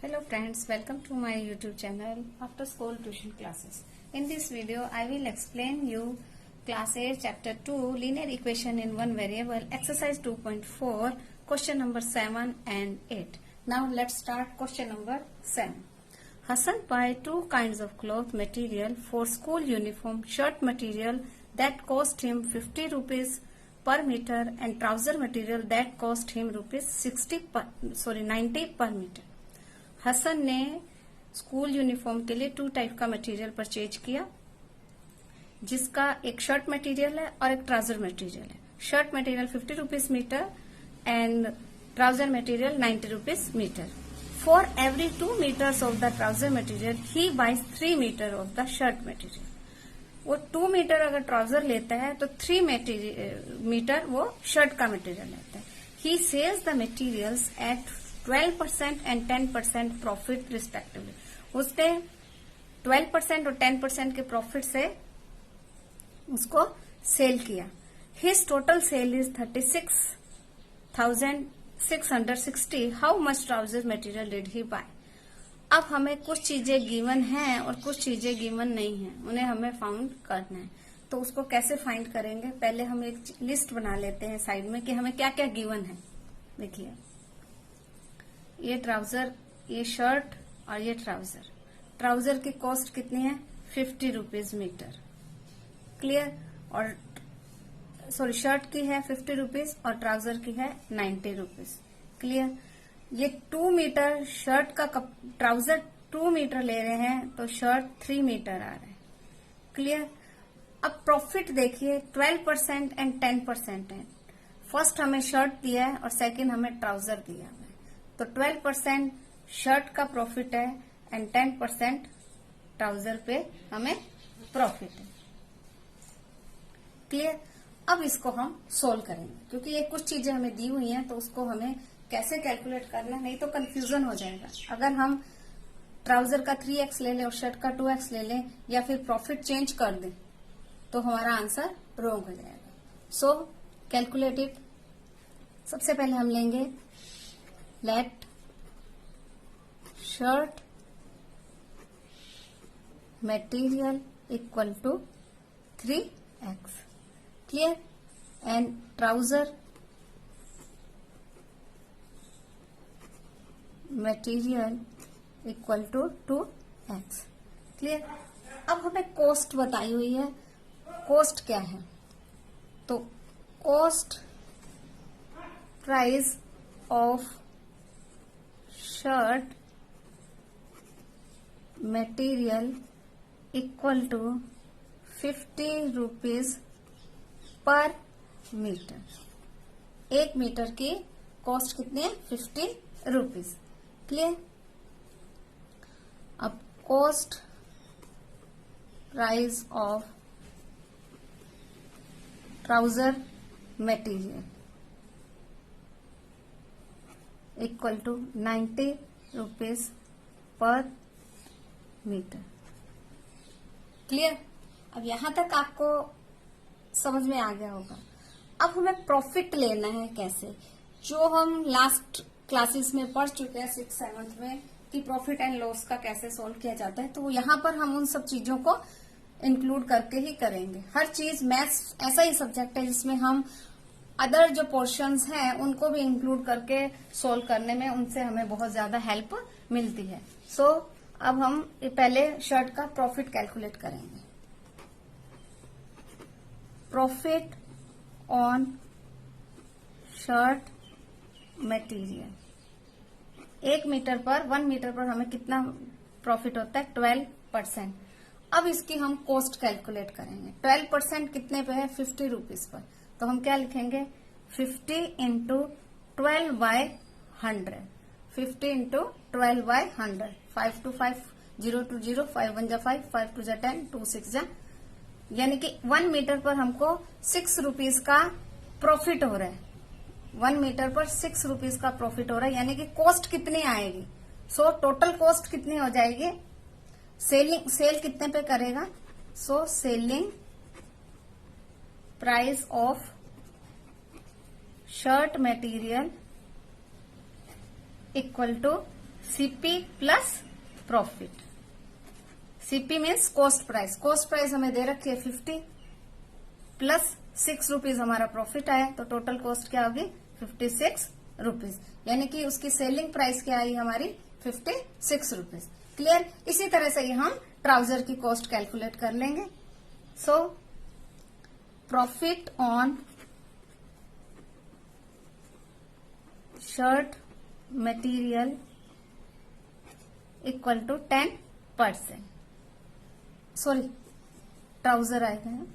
Hello friends, welcome to my YouTube channel After School Tuition Classes. In this video, I will explain you Class 8 Chapter 2 Linear Equation in One Variable Exercise 2.4 Question number 7 and 8. Now let's start question number 7. Hassan buy two kinds of cloth material for school uniform shirt material that cost him 50 rupees per meter and trouser material that cost him rupees 90 per meter. Hasan ने school uniform के लिए 2 type का material purchase किया, जिसका एक shirt material है और एक ट्राउजर मटेरियल है. Shirt material 50 rupees metre and trouser material 90 rupees metre. For every 2 metres of the trouser material he buys 3 metre of the shirt material. वो 2 मीटर अगर ट्राउजर लेता है तो 3 मीटर वो शर्ट का मटेरियल लेता है. He sells the materials at 12% and 10% profit respectively. उसने 12% और 10% के प्रॉफिट से उसको सेल किया. His total sale is 36,660. How much trouser material did he buy. अब हमें कुछ चीजें गिवन हैं और कुछ चीजें गिवन नहीं हैं, उन्हें हमें फाउंड करना है. तो उसको कैसे फाइंड करेंगे, पहले हम एक लिस्ट बना लेते हैं साइड में कि हमें क्या क्या गिवन है. देखिए, ये ट्राउजर, ये शर्ट और ये ट्राउजर. ट्राउजर की कॉस्ट कितनी है 50 रुपीज मीटर. क्लियर. और सॉरी, शर्ट की है 50 रुपीज और ट्राउजर की है 90 रुपीज. क्लियर. ये 2 मीटर शर्ट का ट्राउजर 2 मीटर ले रहे हैं तो शर्ट 3 मीटर आ रहा है. क्लियर. अब प्रॉफिट देखिए, 12% एंड 10% है. फर्स्ट हमें शर्ट दिया है और सेकंड हमें ट्राउजर दिया है. तो 12% शर्ट का प्रॉफिट है एंड 10% ट्राउजर पे हमें प्रॉफिट है. क्लियर. अब इसको हम सोल्व करेंगे, क्योंकि ये कुछ चीजें हमें दी हुई हैं तो उसको हमें कैसे कैलकुलेट करना है, नहीं तो कंफ्यूजन हो जाएगा. अगर हम ट्राउजर का 3x ले लें और शर्ट का 2x ले लें या फिर प्रॉफिट चेंज कर दें तो हमारा आंसर रॉन्ग हो जाएगा. सो कैलकुलेट इट. सबसे पहले हम लेंगे let shirt material equal to 3x. Clear. And trouser material equal to 2x. Clear. अब हमें कॉस्ट बताई हुई है. कॉस्ट क्या है, तो cost price of shirt material equal to 50 rupees per metre. 1 metre की कॉस्ट कितनी है 50 रुपीज. क्लियर. अब cost price of trouser material equal to 90 rupees per metre. Clear. अब यहां तक आपको समझ में आ गया होगा. अब हमें प्रॉफिट लेना है कैसे, जो हम लास्ट क्लासेस में पढ़ चुके हैं 6th 7th में कि प्रॉफिट एंड लॉस का कैसे सोल्व किया जाता है. तो यहां पर हम उन सब चीजों को इंक्लूड करके ही करेंगे. हर चीज मैथ्स ऐसा ही सब्जेक्ट है जिसमें हम अदर जो पोर्शंस हैं उनको भी इंक्लूड करके सोल्व करने में उनसे हमें बहुत ज्यादा हेल्प मिलती है. सो अब हम पहले शर्ट का प्रॉफिट कैलकुलेट करेंगे. Profit on shirt material 1 metre पर 1 मीटर पर हमें कितना प्रॉफिट होता है 12%. अब इसकी हम कॉस्ट कैलकुलेट करेंगे. 12% कितने पे है 50 रुपीज पर, तो हम क्या लिखेंगे 50 into 12 by 100. 50 into 12 by 100. 5 to 5 0 to 0 5 1 जा 5 5 2 जा 10 2 6 जा, यानी कि 1 मीटर पर हमको 6 रुपीज का प्रॉफिट हो रहा है. 1 मीटर पर 6 रुपीज का प्रॉफिट हो रहा है, यानी कि कॉस्ट कितनी आएगी. सो टोटल कॉस्ट कितनी हो जाएगी, सेल कितने पे करेगा. So selling price of shirt material equal to CP plus profit. CP means cost price. Cost price हमें दे रखी है 50 प्लस 6 रुपीज हमारा प्रॉफिट आया, तो टोटल कॉस्ट क्या होगी 56 रुपीज। यानी कि उसकी सेलिंग प्राइस क्या आई हमारी 56 रुपीज। क्लियर। इसी तरह से ही हम ट्राउजर की कॉस्ट कैलकुलेट कर लेंगे। So profit on shirt material equal to 10%। Sorry, trouser आएगा,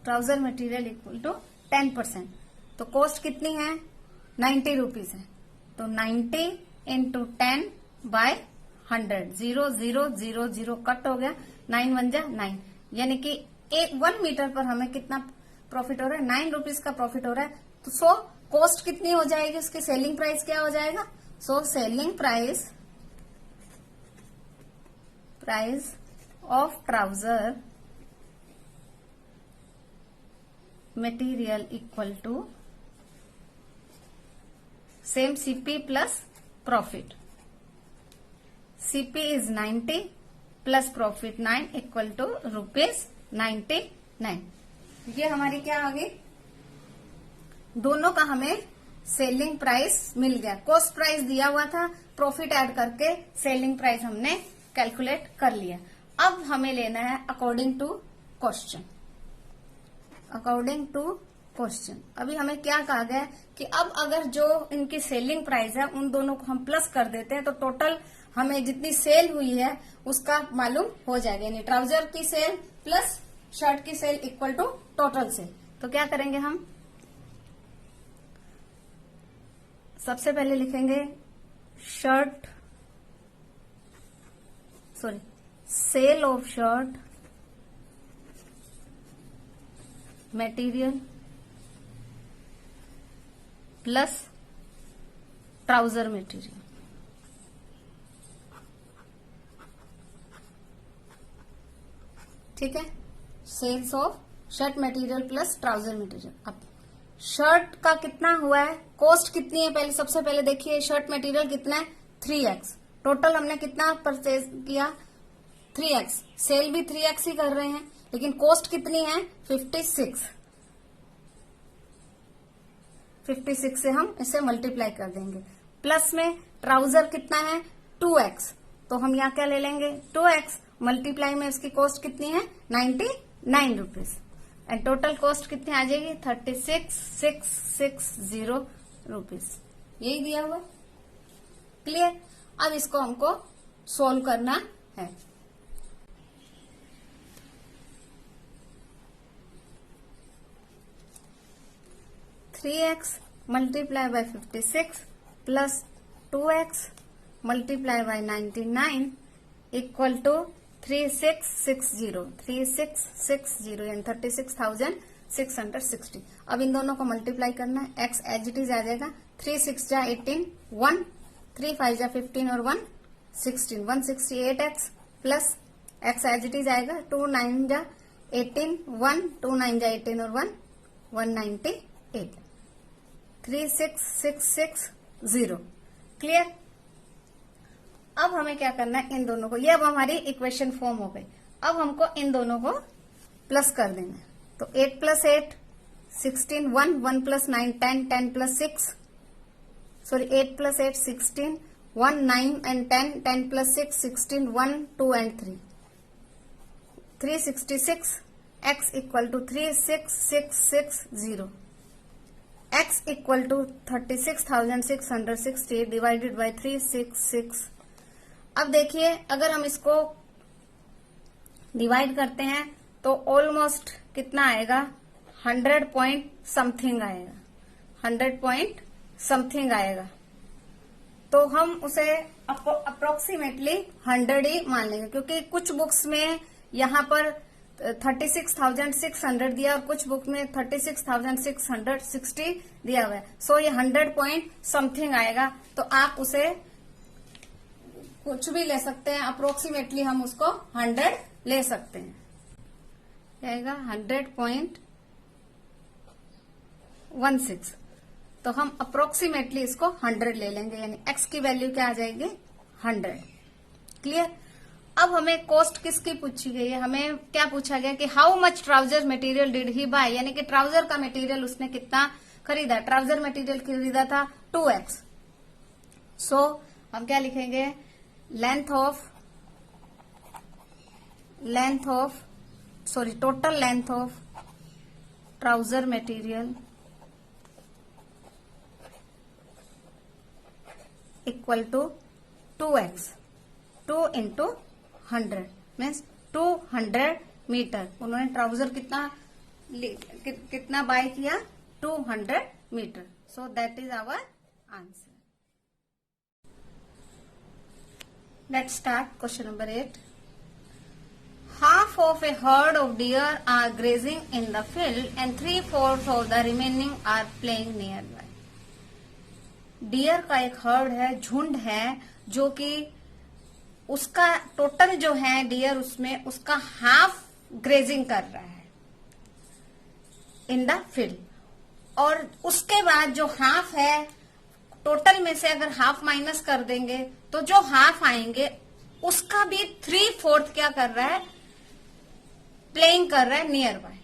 ट्राउजर मटेरियल इक्वल टू 10%। तो कॉस्ट कितनी है 90 रुपीज है, तो 90 इंटू 10 बाय 100। 0 0 0 0 कट हो गया, 9 1 जा 9, यानी कि 1 मीटर पर हमें कितना प्रॉफिट हो रहा है 9 रुपीज का प्रॉफिट हो रहा है। तो सो कॉस्ट कितनी हो जाएगी, उसकी सेलिंग प्राइस क्या हो जाएगा। So selling price of trouser material equal to same CP plus profit. CP is 90 plus profit 9 equal to ₹99। ये हमारी क्या आ गई, दोनों का हमें सेलिंग प्राइस मिल गया। कॉस्ट प्राइस दिया हुआ था, प्रॉफिट ऐड करके सेलिंग प्राइस हमने कैलकुलेट कर लिया। अब हमें लेना है according to question. According to question अभी हमें क्या कहा गया कि अब अगर जो इनकी सेलिंग प्राइस है उन दोनों को हम प्लस कर देते हैं तो टोटल हमें जितनी सेल हुई है उसका मालूम हो जाएगा। यानी ट्राउजर की सेल प्लस शर्ट की sale equal to total sale. तो क्या करेंगे हम, सबसे पहले लिखेंगे sale of shirt material plus trouser material. ठीक है, sales of shirt material plus trouser material. अब शर्ट का कितना हुआ है, कॉस्ट कितनी है, पहले सबसे पहले देखिए शर्ट मटेरियल कितना है 3x। टोटल हमने कितना परचेज किया 3x। सेल भी 3x ही कर रहे हैं, लेकिन कॉस्ट कितनी है 56 से हम इसे मल्टीप्लाई कर देंगे। प्लस में ट्राउजर कितना है 2x, तो हम यहाँ क्या ले लेंगे 2x मल्टीप्लाई में उसकी कॉस्ट कितनी है 99 रुपीज एंड टोटल कॉस्ट कितनी आ जाएगी 36,660 रुपीज। यही दिया हुआ। क्लियर। अब इसको हमको सोल्व करना है। Three x multiply by 56 plus 2x multiply by 99 equal to 3660 यानी 36,660। अब इन दोनों को मल्टीप्लाई करना है। x एज इट इज आ जाएगा 3 6 जा 18 1 3 5 जा 15 और 1 16 168x plus x as it is आएगा 2 9 जा 18 1 2 9 जा 18 और 1 198 36,660। क्लियर। अब हमें क्या करना है, इन दोनों को, ये अब हमारी इक्वेशन फॉर्म हो गई। अब हमको इन दोनों को प्लस कर देना है। तो 8 plus 8 16 1 1 plus 9 10 10 plus 6 sorry 8 plus 8 16 1 9 and 10 10 plus 6 16 1 2 and 3 366 x equal to 36,660 x equal to 36,660 divided by 366। अब देखिए अगर हम इसको डिवाइड करते हैं तो ऑलमोस्ट कितना आएगा 100 पॉइंट समथिंग आएगा 100 पॉइंट समथिंग आएगा। तो हम उसे अप्रोक्सीमेटली 100 ही मान लेंगे, क्योंकि कुछ बुक्स में यहाँ पर 36,600 दिया और कुछ बुक में 36,660 दिया हुआ है। सो ये 100 पॉइंट समथिंग आएगा। तो आप उसे कुछ भी ले सकते हैं, अप्रोक्सीमेटली हम उसको 100 ले सकते हैं। आएगा 100.16। तो हम अप्रोक्सीमेटली इसको 100 ले लेंगे, यानी x की वैल्यू क्या आ जाएगी 100। क्लियर। अब हमें कॉस्ट किसकी पूछी गई है, हमें क्या पूछा गया कि how much trouser material did he buy, यानी कि ट्राउजर का मटेरियल उसने कितना खरीदा। ट्राउजर मटेरियल खरीदा था 2x। सो हम क्या लिखेंगे, total length of trouser material equal to 2x, 2 into 100 means 200 metre. उन्होंने ट्राउजर कितना बाय किया, 200 metre. So that is our answer. Let's start question number 8। Half of a herd of deer are grazing in the field and 3/4 of the remaining are playing nearby. Deer का एक heard है, झुंड है, जो कि उसका total जो है डियर, उसमें उसका हाफ ग्रेजिंग कर रहा है इन द फील्ड। और उसके बाद जो हाफ है, टोटल में से अगर हाफ माइनस कर देंगे तो जो हाफ आएंगे उसका भी 3/4 क्या कर रहा है, प्लेइंग कर रहा है नियर बाय।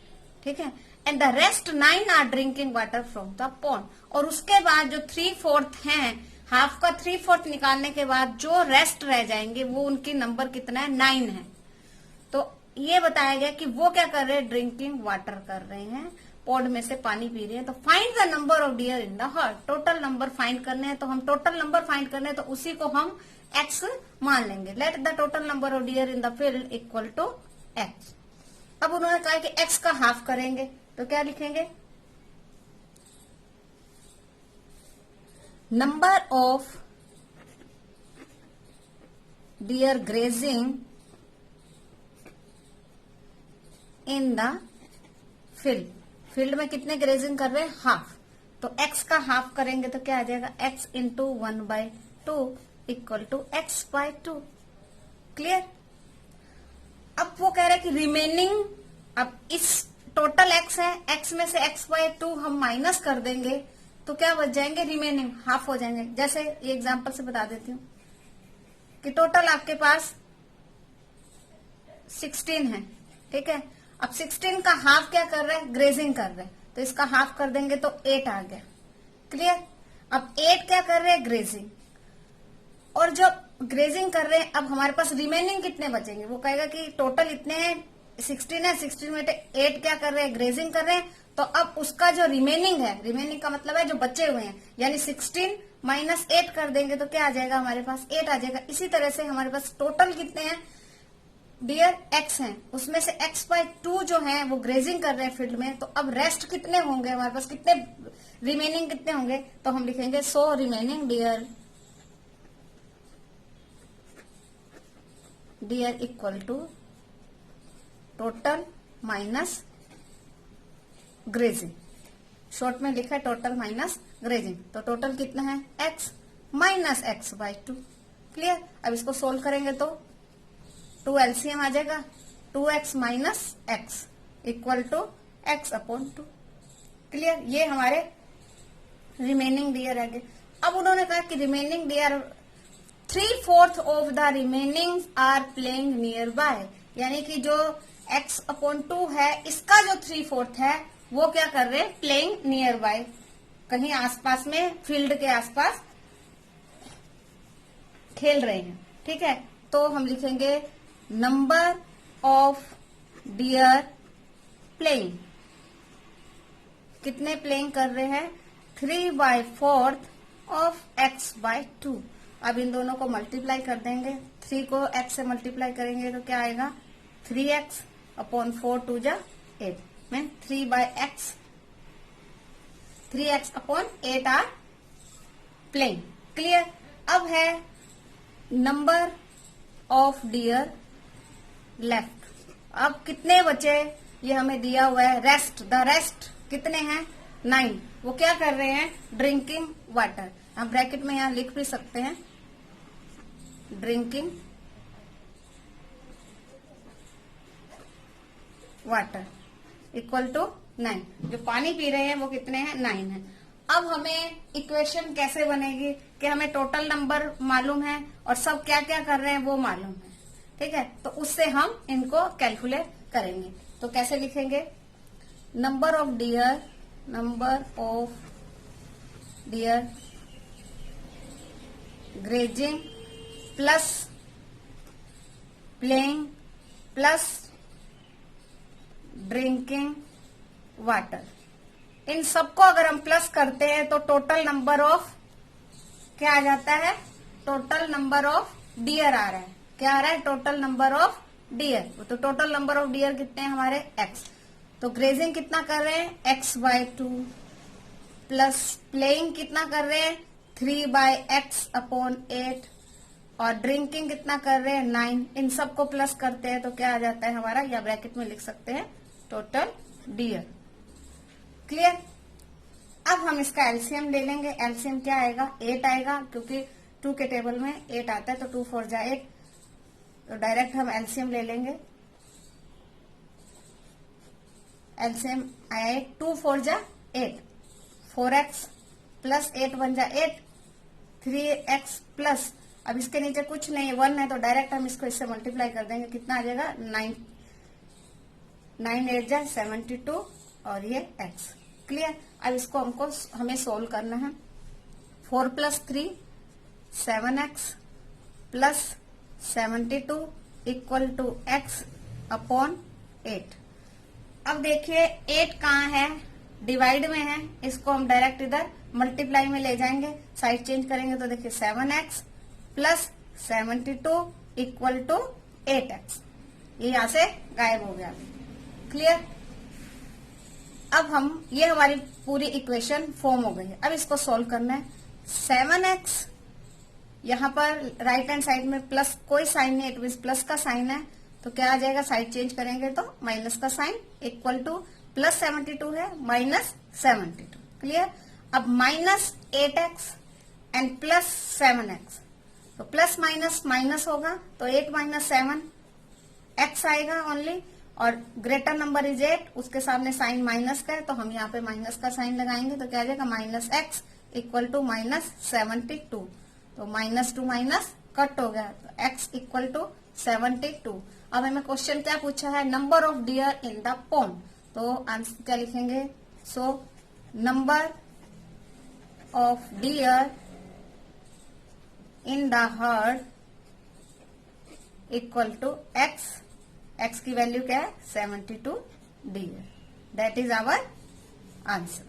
ठीक है। And the rest 9 are drinking water from the pond. और उसके बाद जो 3/4 हैं, हाफ का 3/4 निकालने के बाद जो रेस्ट रह जाएंगे वो उनकी नंबर कितना है, 9 है। तो ये बताया गया कि वो क्या कर रहे हैं, ड्रिंकिंग वाटर कर रहे हैं, पॉन्ड में से पानी पी रहे हैं। तो find the number of deer in the heard. Total number find करने हैं, तो हम टोटल नंबर फाइंड करने हैं तो उसी को हम x मान लेंगे। Let the total number of deer in the field equal to x। अब उन्होंने कहा कि x का हाफ करेंगे, तो क्या लिखेंगे, number of deer grazing in the field. Field में कितने ग्रेजिंग कर रहे हैं, हाफ। तो x का हाफ करेंगे तो क्या आ जाएगा, x into 1/2 equal to x/2। Clear. अब वो कह रहे हैं कि रिमेनिंग, अब इस टोटल x है, x में से x/2 हम माइनस कर देंगे तो क्या बच जाएंगे, रिमेनिंग हाफ हो जाएंगे। जैसे ये एग्जांपल से बता देती हूँ कि टोटल आपके पास 16 है। ठीक है। अब 16 का हाफ क्या कर रहा है, ग्रेजिंग कर रहे हैं, तो इसका हाफ कर देंगे तो 8 आ गया। क्लियर। अब 8 क्या कर रहे हैं, ग्रेजिंग। और जब ग्रेजिंग कर रहे हैं, अब हमारे पास रिमेनिंग कितने बचेंगे, वो कहेगा कि टोटल इतने हैं, 16 है, 16 में 8 क्या कर रहे हैं, ग्रेजिंग कर रहे हैं। तो अब उसका जो रिमेनिंग है, रिमेनिंग का मतलब है जो बचे हुए हैं, यानी 16 माइनस 8 कर देंगे तो क्या आ जाएगा, हमारे पास 8 आ जाएगा। इसी तरह से हमारे पास टोटल कितने हैं डियर, x हैं, उसमें से x/2 जो है वो ग्रेजिंग कर रहे हैं फील्ड में। तो अब रेस्ट कितने होंगे हमारे पास, कितने रिमेनिंग कितने होंगे, तो हम लिखेंगे 100 remaining deer equal to total minus grazing. Short में लिखा है टोटल माइनस ग्रेजिंग। तो टोटल कितना है, x माइनस x/2। क्लियर। अब इसको सोल्व करेंगे तो 2 LCM आ जाएगा, 2x minus x equal to x/2। Clear. ये हमारे रिमेनिंग डियर है। अब उन्होंने कहा कि remaining deer 3/4 of the remaining are playing nearby, यानी कि जो x/2 है, इसका जो 3/4 है वो क्या कर रहे हैं, प्लेइंग नियर बाय, कहीं आसपास में, फील्ड के आसपास खेल रहे हैं। ठीक है। तो हम लिखेंगे नंबर ऑफ डियर प्लेइंग, कितने प्लेइंग कर रहे हैं, 3/4 ऑफ x/2। अब इन दोनों को मल्टीप्लाई कर देंगे, 3 को x से मल्टीप्लाई करेंगे तो क्या आएगा, 3x/4 2 जा 8 में 3/x, 3x/8 are playing. Clear. अब है नंबर ऑफ डियर लेफ्ट। अब कितने बचे, ये हमें दिया हुआ है, रेस्ट, द रेस्ट कितने हैं, 9। वो क्या कर रहे हैं, ड्रिंकिंग वाटर। हम ब्रैकेट में यहां लिख भी सकते हैं, ड्रिंकिंग वाटर इक्वल टू 9। जो पानी पी रहे हैं वो कितने हैं, 9 है। अब हमें इक्वेशन कैसे बनेगी कि हमें टोटल नंबर मालूम है और सब क्या क्या कर रहे हैं वो मालूम है, ठीक है। तो उससे हम इनको कैलकुलेट करेंगे। तो कैसे लिखेंगे, number of deer grazing plus playing plus drinking water, इन सबको अगर हम प्लस करते हैं तो टोटल नंबर ऑफ क्या आ जाता है, टोटल नंबर ऑफ डियर आ रहा है। क्या आ रहा है, टोटल नंबर ऑफ डियर। तो टोटल नंबर ऑफ डियर कितने हैं हमारे, एक्स। तो ग्रेजिंग कितना कर रहे हैं, x/2 प्लस प्लेइंग कितना कर रहे हैं, 3/x/8 और ड्रिंकिंग कितना कर रहे हैं, 9। इन सबको प्लस करते हैं तो क्या आ जाता है हमारा, या ब्रैकेट में लिख सकते हैं टोटल डियर। क्लियर। अब हम इसका एलसीएम ले लेंगे। एलसीएम क्या आएगा, 8 आएगा, क्योंकि 2 के टेबल में 8 आता है तो 2 4 जा 8, तो डायरेक्ट हम एलसीएम ले लेंगे। एलसीएम आया 2 4 जा 8, 4x प्लस 8 1 जा 8, 3x प्लस, अब इसके नीचे कुछ नहीं, 1 है तो डायरेक्ट हम इसको इससे मल्टीप्लाई कर देंगे। कितना आ जाएगा, 9 8 जा 72 और ये x। क्लियर। अब इसको हमें सोल्व करना है। 4 + 3 7x plus 72 equal to x/8। अब देखिए 8 कहाँ है, डिवाइड में है, इसको हम डायरेक्ट इधर मल्टीप्लाई में ले जाएंगे, साइड चेंज करेंगे तो देखिए 7x plus 72 equal to 8x, ये यहां से गायब हो गया। क्लियर। अब ये हमारी पूरी इक्वेशन फॉर्म हो गई है। अब इसको सोल्व करना है। 7x यहाँ पर राइट हैंड साइड में प्लस कोई साइन नहीं, इट मीन प्लस का साइन है, तो क्या आ जाएगा, साइड चेंज करेंगे तो माइनस का साइन इक्वल टू प्लस 72 है माइनस 72। क्लियर। अब minus 8x and plus 7x, तो प्लस माइनस माइनस होगा तो 8 - 7 x आएगा ओनली, और ग्रेटर नंबर इज 8, उसके सामने साइन माइनस का है तो हम यहाँ पे माइनस का साइन लगाएंगे तो क्या आ जाएगा, -x इक्वल टू -72। तो -2 माइनस कट हो गया तो x इक्वल टू 72। अब हमें क्वेश्चन क्या पूछा है, number of deer in the pond, तो आंसर क्या लिखेंगे, so number of deer in the herd equal to x की वैल्यू क्या है, 72 deer. That is our answer.